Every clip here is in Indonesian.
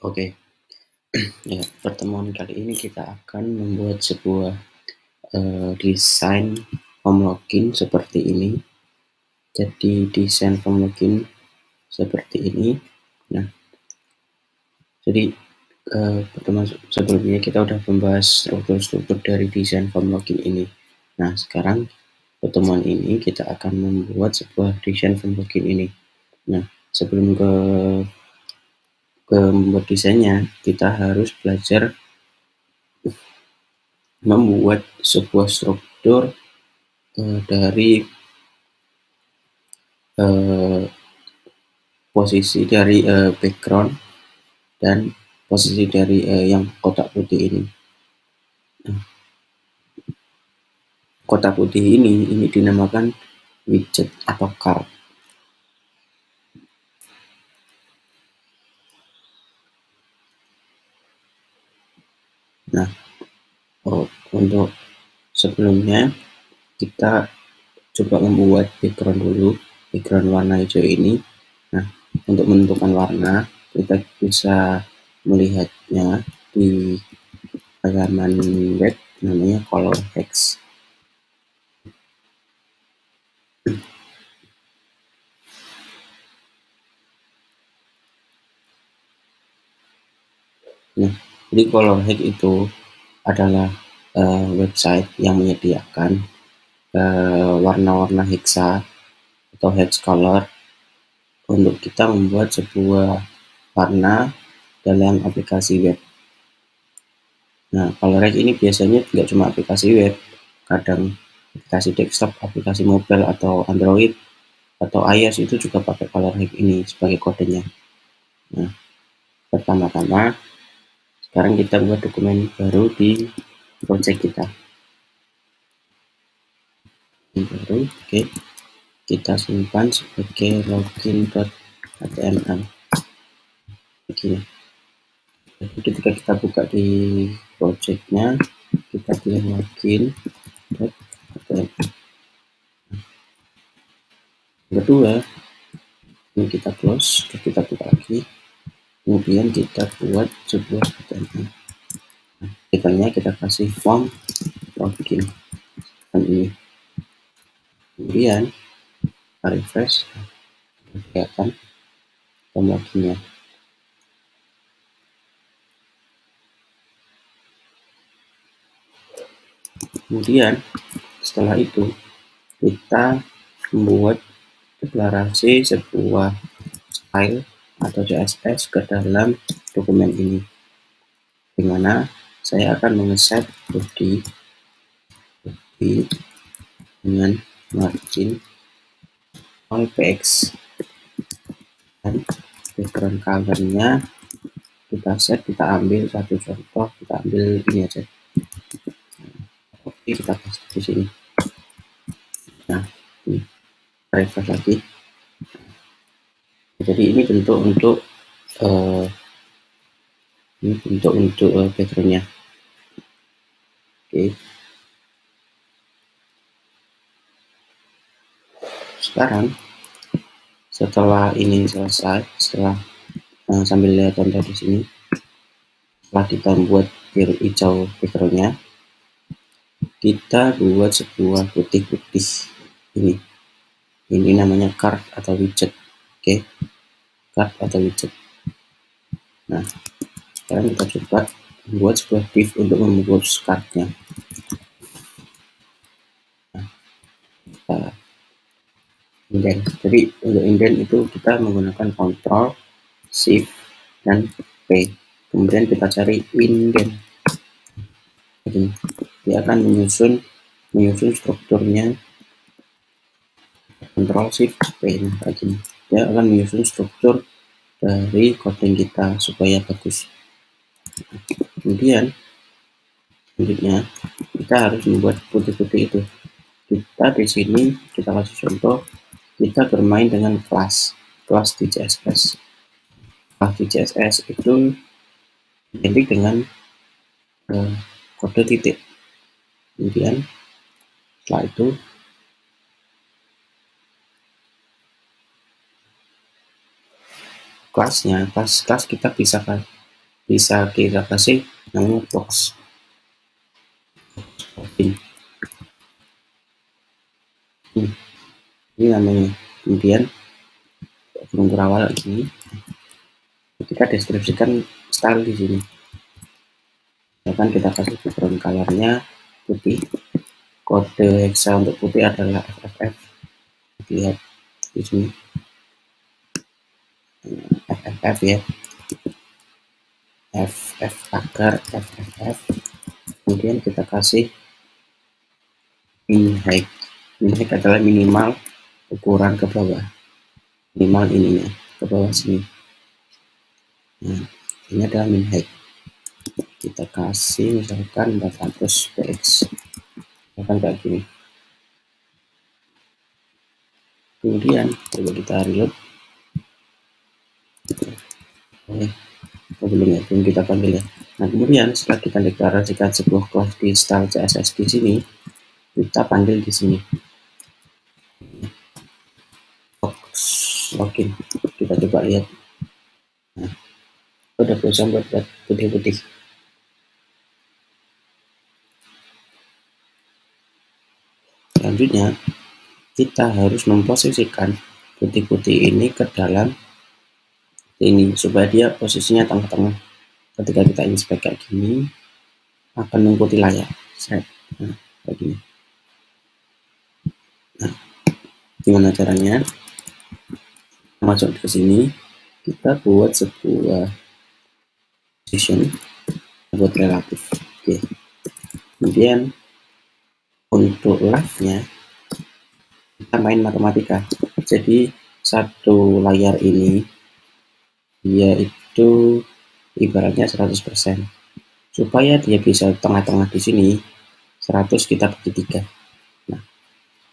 Oke. Ya, pertemuan kali ini kita akan membuat sebuah desain home login seperti ini. Jadi desain home login seperti ini. Nah, jadi pertemuan sebelumnya kita udah membahas struktur-struktur dari desain home login ini. Nah, sekarang pertemuan ini kita akan membuat sebuah desain home login ini. Nah, sebelum ke membuat desainnya, kita harus belajar membuat sebuah struktur dari posisi dari background dan posisi dari yang kotak putih ini. Nah, kotak putih ini dinamakan widget atau card. Nah, untuk sebelumnya kita coba membuat background dulu, background warna hijau ini. Nah, untuk menentukan warna kita bisa melihatnya di halaman web namanya color hex. Nah, jadi color hex itu adalah website yang menyediakan warna-warna hexa atau hex color untuk kita membuat sebuah warna dalam aplikasi web. Nah, color hex ini biasanya tidak cuma aplikasi web, kadang aplikasi desktop, aplikasi mobile atau Android atau iOS itu juga pakai color hex ini sebagai kodenya. Nah, pertama-tama sekarang kita buat dokumen baru di project kita. Ini baru, oke. Kita simpan sebagai login.html begini. Jadi ketika kita buka di projectnya kita pilih login.html. Kedua ini kita close, kita buka lagi, kemudian kita buat sebuah HTML. Nah, kita kasih form login dan ini, kemudian kita refresh, kelihatan form loginnya. Kemudian setelah itu kita membuat deklarasi sebuah file atau CSS ke dalam dokumen ini, dimana saya akan mengeset body dengan margin all px dan background colornya kita set, kita ambil satu contoh, kita ambil ini aja. Oke, kita kasih di sini. Nah, ini refresh lagi. Jadi ini bentuk untuk backgroundnya. Oke. Sekarang setelah ini selesai, setelah sambil lihat contoh di sini, setelah kita buat biru hijau backgroundnya, kita buat sebuah putih-putih ini namanya card atau widget. Oke, card atau widget. Nah, sekarang kita coba membuat sebuah div untuk membuat cardnya. Nah, indent. Jadi untuk indent itu kita menggunakan Ctrl, Shift, dan P. Kemudian kita cari indent. Jadi dia akan menyusun strukturnya. Ctrl Shift P lagi. Dia akan menyusun struktur dari coding kita supaya bagus. Kemudian selanjutnya kita harus membuat putih-putih itu. Kita di sini kita kasih contoh, kita bermain dengan kelas di CSS. Kelas di CSS itu identik dengan kode titik. Kemudian setelah itu kelasnya, kelas kita bisa kita kasih namanya box ini namanya. Kemudian burung kurawal ini kita deskripsikan style di sini. Misalkan kita kasih background colornya putih, kode hexa untuk putih adalah FFF. Lihat di sini FFF ya, FF agar FFF. Kemudian kita kasih min height. Min height adalah minimal ukuran ke bawah, minimal ininya ke bawah sini. Nah, ini adalah min height. Kita kasih misalkan 400 px, misalkan kayak gini. Kemudian coba kita reload. Belum ya, belum kita panggil ya. Nah, kemudian setelah kita deklarasikan sebuah kelas di style CSS di sini, kita panggil di sini box login. Kita coba lihat. Nah, udah bisa buat putih-putih. Selanjutnya kita harus memposisikan putih-putih ini ke dalam ini supaya dia posisinya tengah-tengah. Ketika kita inspect kayak gini akan mengikuti layar. Nah, kayak gini. Nah, gimana caranya? Masuk ke sini, kita buat sebuah position buat relatif. Oke. Kemudian untuk live-nya kita main matematika. Jadi satu layar ini dia itu ibaratnya 100%. Supaya dia bisa tengah-tengah di sini 100 kita bagi 3. Nah,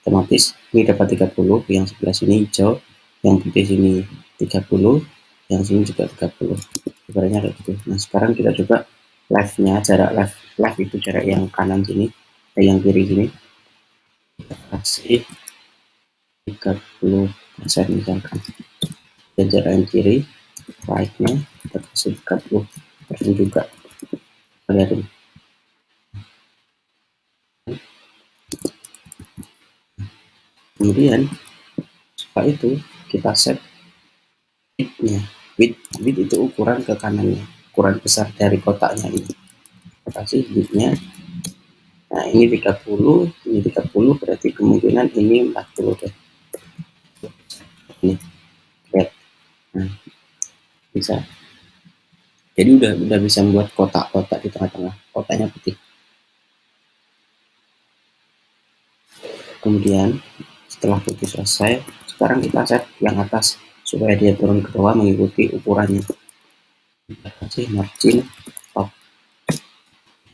otomatis ini dapat 30, yang sebelah sini hijau, yang putih sini 30, yang sini juga 30. Ibaratnya kayak gitu. Nah, sekarang kita coba live-nya, jarak live itu jarak yang kanan sini, yang kiri sini. Kita kasih 30% misalkan. Dan jarak yang kiri, right-nya kita kasih 30% juga. Lihat ini. Kemudian setelah itu kita set width-nya. Width itu ukuran ke kanannya, ukuran besar dari kotaknya ini. Kita kasih width-nya. Nah, ini 30, ini 30, berarti kemungkinan ini 40 deh. Ini lihat. Nah, bisa. Jadi udah bisa membuat kotak-kotak di tengah-tengah. Kotaknya putih. Kemudian setelah putih selesai, sekarang kita set yang atas supaya dia turun ke bawah mengikuti ukurannya. Kita kasih margin top.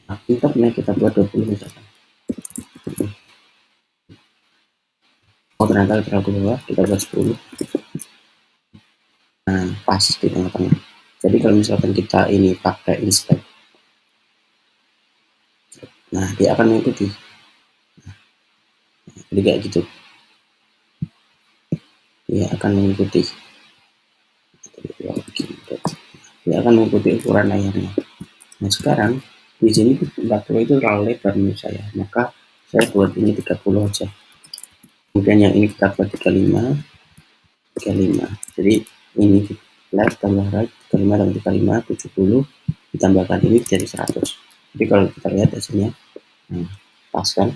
Margin topnya kita buat 20 misalkan. Oh, ternyata terlalu bawah, kita buat 10. Nah, pas di tengah-tengah. Jadi kalau misalkan kita ini pakai inspect, nah dia akan mengikuti. Jadi kayak gitu, dia akan mengikuti. Dia akan mengikuti ukuran layarnya. Nah, sekarang di sini 40 itu terlalu lebar menurut saya, maka saya buat ini 30 aja. Kemudian yang ini kita buat 35. Jadi ini left tambah right, 35 tambah 35, 70, ditambahkan ini jadi 100. Jadi kalau kita lihat hasilnya, nah, pas kan?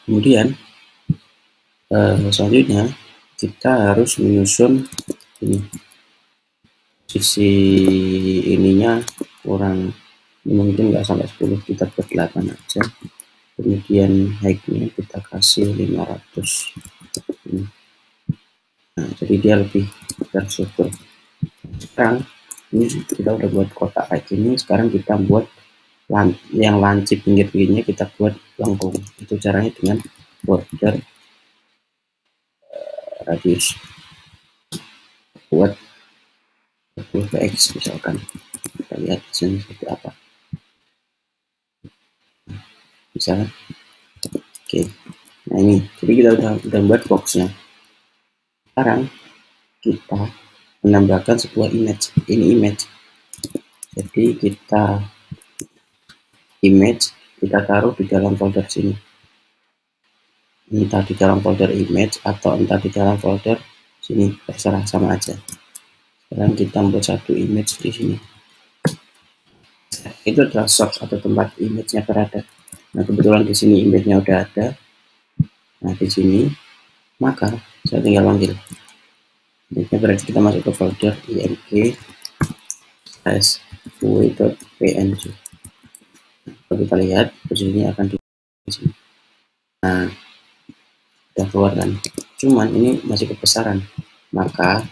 Kemudian selanjutnya kita harus menyusun ini sisi ininya kurang, mungkin nggak sampai 10, kita buat 8 aja. Kemudian height-nya kita kasih 500. Nah, jadi dia lebih terstruktur. Sekarang ini kita udah buat kotak kayak gini, sekarang kita buat yang lancip pinggir-pinggirnya kita buat lengkung. Itu caranya dengan border radius buat 20 px misalkan. Kita lihat sini seperti apa. Misalnya, oke. Nah ini, jadi kita udah buat boxnya. Sekarang kita menambahkan sebuah image. Ini image. Jadi kita taruh di dalam folder sini. Entah di dalam folder image atau entah di dalam folder sini, terserah, sama aja. Sekarang kita membuat satu image di sini. Itu adalah source atau tempat image-nya berada. Nah kebetulan di sini image-nya udah ada. Nah di sini maka saya tinggal panggil. Image-nya berarti kita masuk ke folder img/ue.png. Kalau kita lihat posisinya akan di sini. Nah udah keluar kan. Cuman ini masih kebesaran. Maka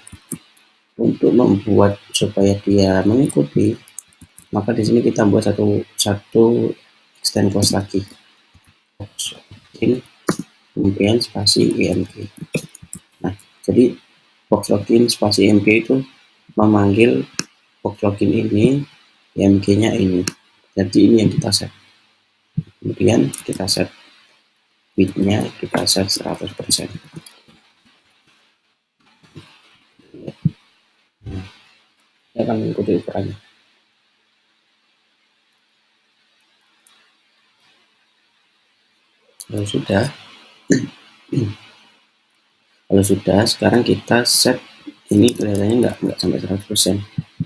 untuk membuat supaya dia mengikuti, maka di sini kita buat satu extend clause lagi. Ini kemudian spasi img. Nah jadi box login spasi img itu memanggil box login ini, img nya ini. Jadi ini yang kita set. Kemudian kita set width-nya, kita set 100%. Nah, saya akan mengikuti ukurannya. Kalau sudah, sekarang kita set ini kelihatannya nggak sampai 100%.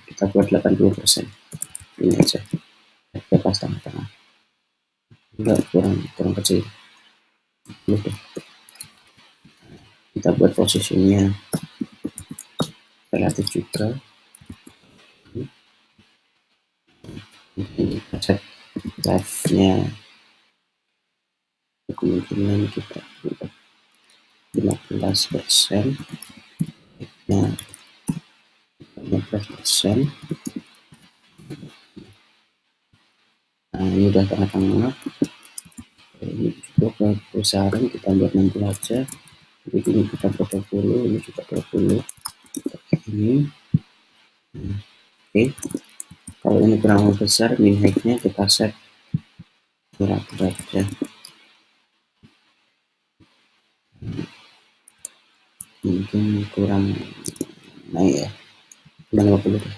Kita buat 80%. Ini aja. Kita pas tengah-tengah. Enggak, kurang kecil. Udah. Kita buat posisinya relatif juga. Ini kita set live-nya, kemungkinan kita buat 15%, nah 15%. Nah ini udah tengah-tengah. Ini juga kebesaran kita buat 60 aja. Jadi ini kita buat 20, ini juga 20. Ini oke. Kalau ini kurang besar, min height-nya kita set berapa aja. Mungkin kurang naik ya, 50 deh.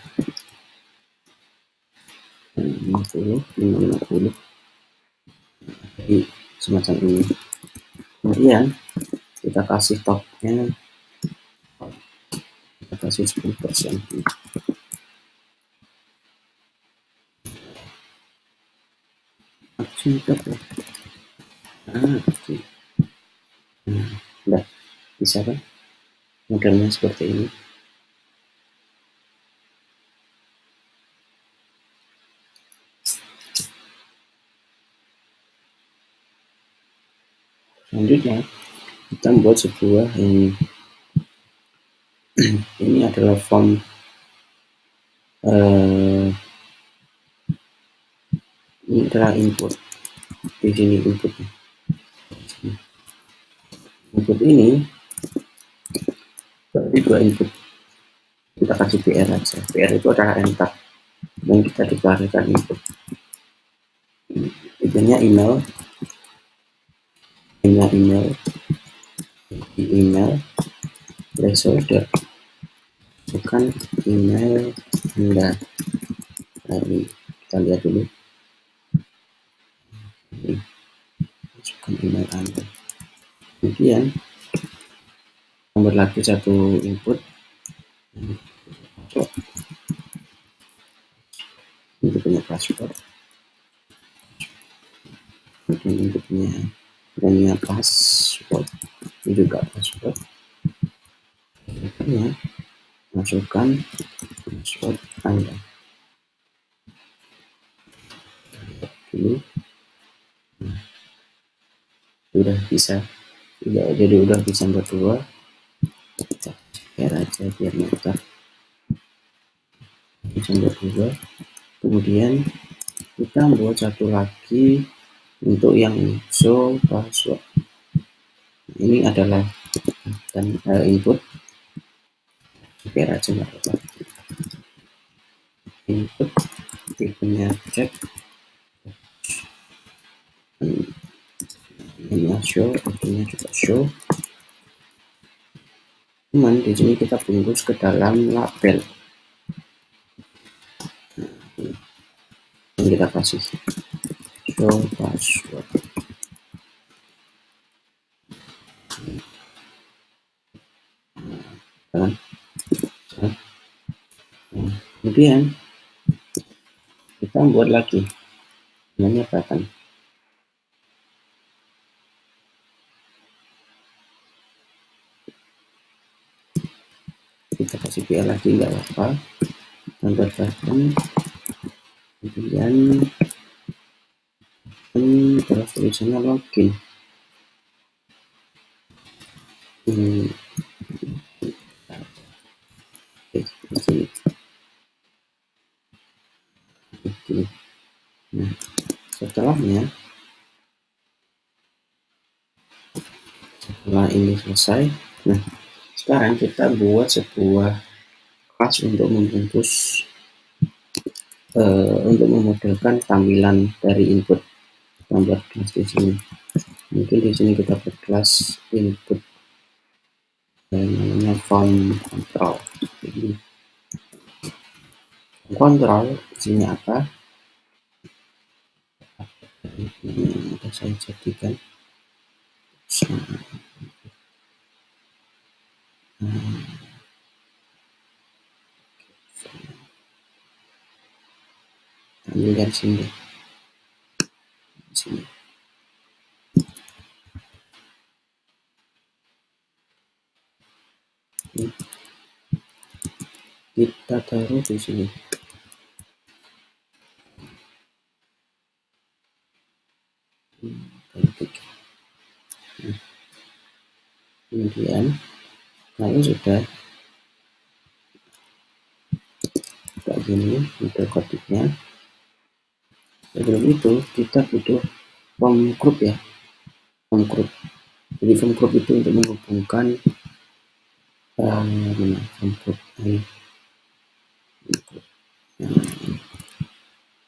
50. Jadi semacam ini. Kemudian kita kasih topnya, kita kasih 10%. Udah bisa kan modelnya seperti ini. Selanjutnya kita membuat sebuah ini adalah form ini adalah input. Di sini inputnya. Input ini berarti dua input. Kita kasih BR aja. BR itu adalah enter dan kita deklarasikan input. Itunya email, placeholder, bukan email Anda. Nah, kita lihat dulu. Ini bukan email Anda. Kemudian nomor lagi satu input. Ini punya password. Kemudian inputnya password. Ini juga password. Ya, masukkan password Anda dulu. Udah bisa, jadi udah bisa berdua. Kita share aja biar mudah. Bisa berdua. Kemudian kita buat satu lagi untuk yang show password. Ini adalah dan input. Biar aja nggak apa-apa. Input tipenya cek. Ini show, itunya juga show. Cuman di sini kita bungkus ke dalam label. Dan kita kasih show password. Kemudian kita buat lagi namanya button. Kita kasih BL lagi nggak apa-apa, tambah button, kemudian terus tulisannya login. Di sini. Nah, setelah ini selesai, nah sekarang kita buat sebuah kelas untuk membungkus untuk memodelkan tampilan dari input. Kita buat kelas di sini. Mungkin di sini kita buat kelas input namanya form control. Jadi control di sini apa? Ini saya jadikan ambil dari sini, di sini. Kita taruh di sini. Kemudian kalau sudah kayak gini untuk kodiknya, sebelum itu kita butuh form group ya, form group. Jadi form group itu untuk menghubungkan form group ini.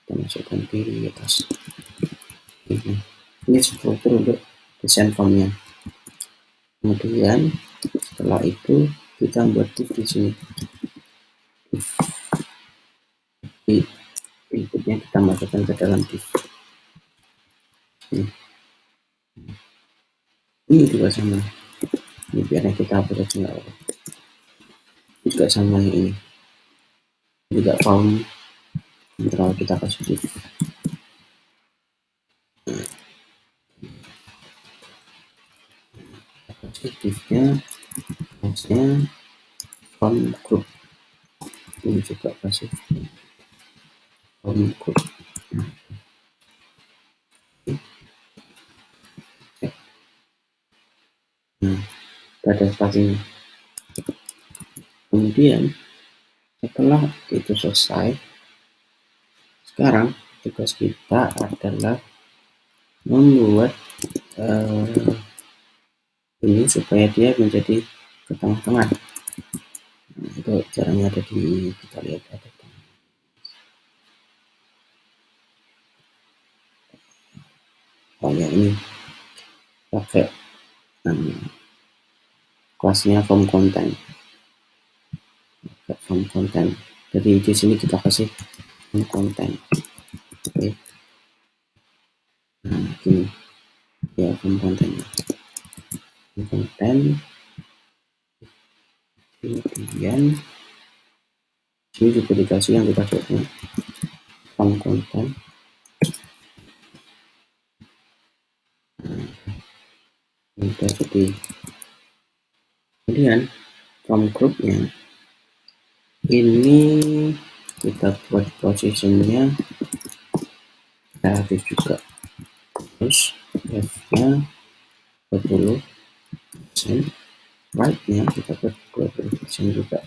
Kita masukkan di atas. Ini struktur untuk desain formnya. Kemudian setelah itu kita buat div di sini. Inputnya kita masukkan ke dalam div. Ini juga sama. Ini biar kita hapus aja nggak apa. Ini juga sama yang ini. Juga form control kita kasih div. Divnya maksudnya form group. Ini juga kasih form group. Ada spasinya. Kemudian setelah itu selesai, sekarang tugas kita adalah membuat ini supaya dia menjadi ke tengah-tengah. Nah, itu caranya ada di, kita lihat ada ini pakai kelasnya form content. Jadi di sini kita kasih form content. Oke. Nah, gini ya form content. Kemudian ini juga dikasih yang kita coba form content. Udah jadi. Kemudian form groupnya ini kita buat posisinya relatif juga, terus left-nya 20%, right-nya kita buat 20% juga.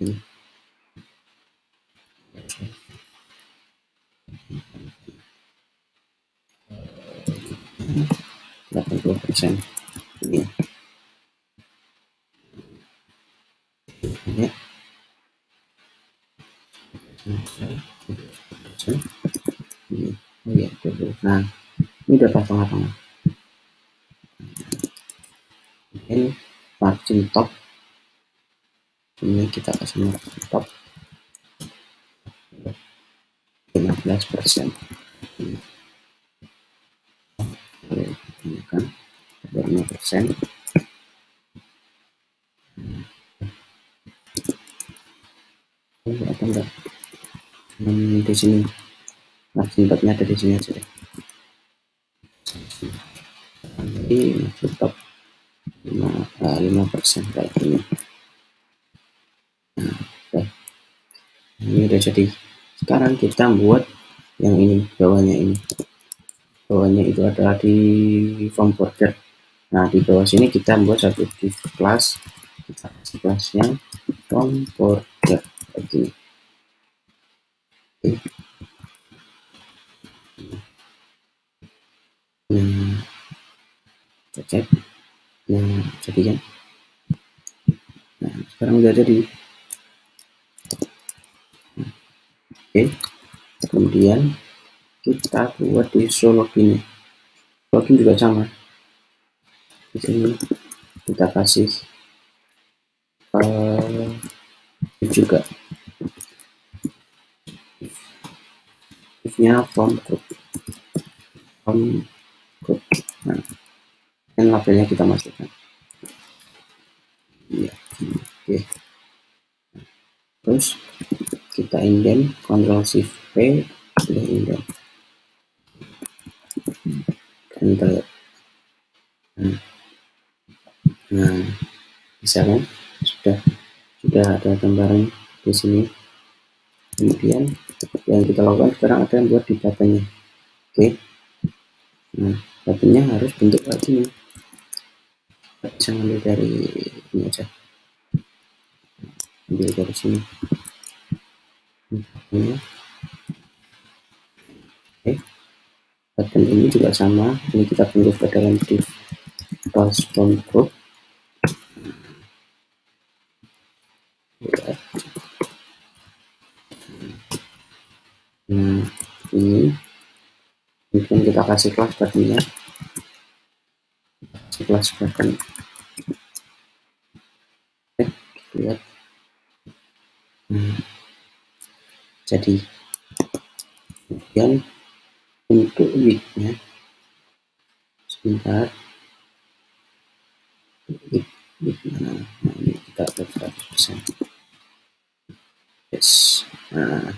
Ini 80% ini ya. Ini, oh ya, nah ini udah pas tengah-tengah. margin top, ini kita kasih margin top 15%. Ini kan 5%. Apa enggak? Di sini margin topnya ada di sini aja deh. Jadi margin top 5% kayak gini. Nah, ini udah jadi. Sekarang kita buat yang ini, bawahnya ini. Bawahnya itu adalah di form border. Nah, di bawah sini kita buat satu div class, kita kasih kelasnya form border kayak gini. Oke. Kita cek. Nah, jadi kan. Nah, sekarang udah jadi. Oke. Kemudian kita buat di show login. Login juga sama. Di sini kita kasih juga if-nya from group. Nah, dan labelnya kita masukkan. Ya, oke. Terus kita indent, Ctrl Shift P, udah indent. Enter. Nah, bisa kan? Sudah ada gambaran di sini. Kemudian yang kita lakukan sekarang ada yang buat di buttonnya. Oke. Nah, buttonnya harus bentuk kayak gini. Bisa ambil dari ini aja. Ambil dari sini. Oke. Button ini juga sama. Ini kita bentuk ke dalam div class from group. Nah, ini kemudian kita kasih kelas buttonnya, kelas button. Lihat. Jadi kemudian untuk width-nya sebentar, width mana? Nah, ini kita buat 100%. Yes. Nah,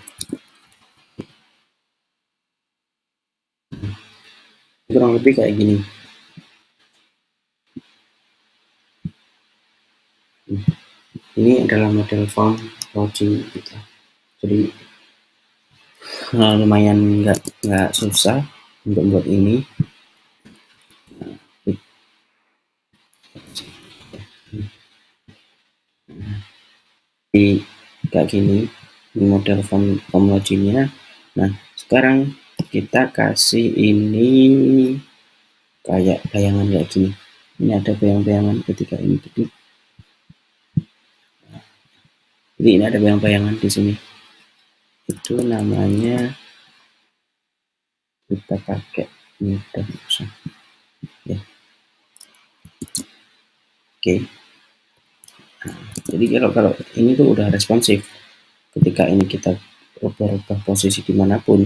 kurang lebih kayak gini. Ini adalah model form login kita. Jadi lumayan nggak susah untuk buat ini. Di kayak gini model form loginnya. Nah, sekarang kita kasih ini kayak bayangan kayak gini. Ini ada bayang-bayangan ketika ini diklik. Jadi ini ada bayang-bayangan di sini. Itu namanya kita pakai ini udah usah. Ya. Oke. Nah, jadi kalau ini tuh udah responsif. Ketika ini kita ubah posisi dimanapun,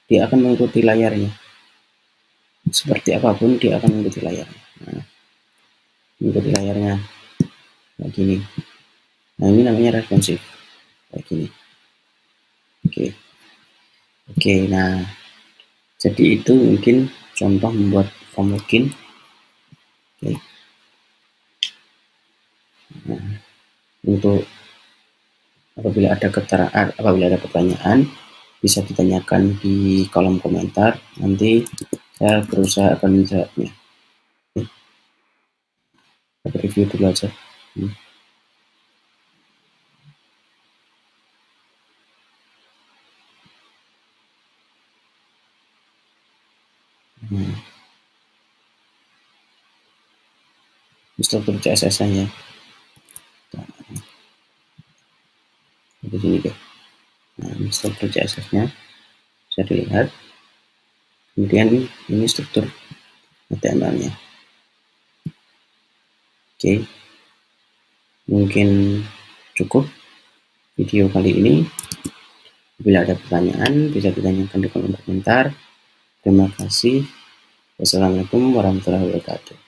dia akan mengikuti layarnya. Seperti apapun dia akan mengikuti layarnya. Nah, mengikuti layarnya kayak gini. Nah, ini namanya responsif kayak gini. Oke, nah jadi itu mungkin contoh membuat form login. Oke. Nah, untuk apabila ada pertanyaan bisa ditanyakan di kolom komentar, nanti saya berusaha akan menjawabnya. Kita review dulu aja. Struktur CSS-nya ya. Di sini deh. Nah, ini struktur CSS-nya bisa dilihat. Kemudian ini struktur HTML-nya. Oke, mungkin cukup video kali ini. Bila ada pertanyaan bisa ditanyakan di kolom komentar. Terima kasih. Wassalamualaikum warahmatullahi wabarakatuh.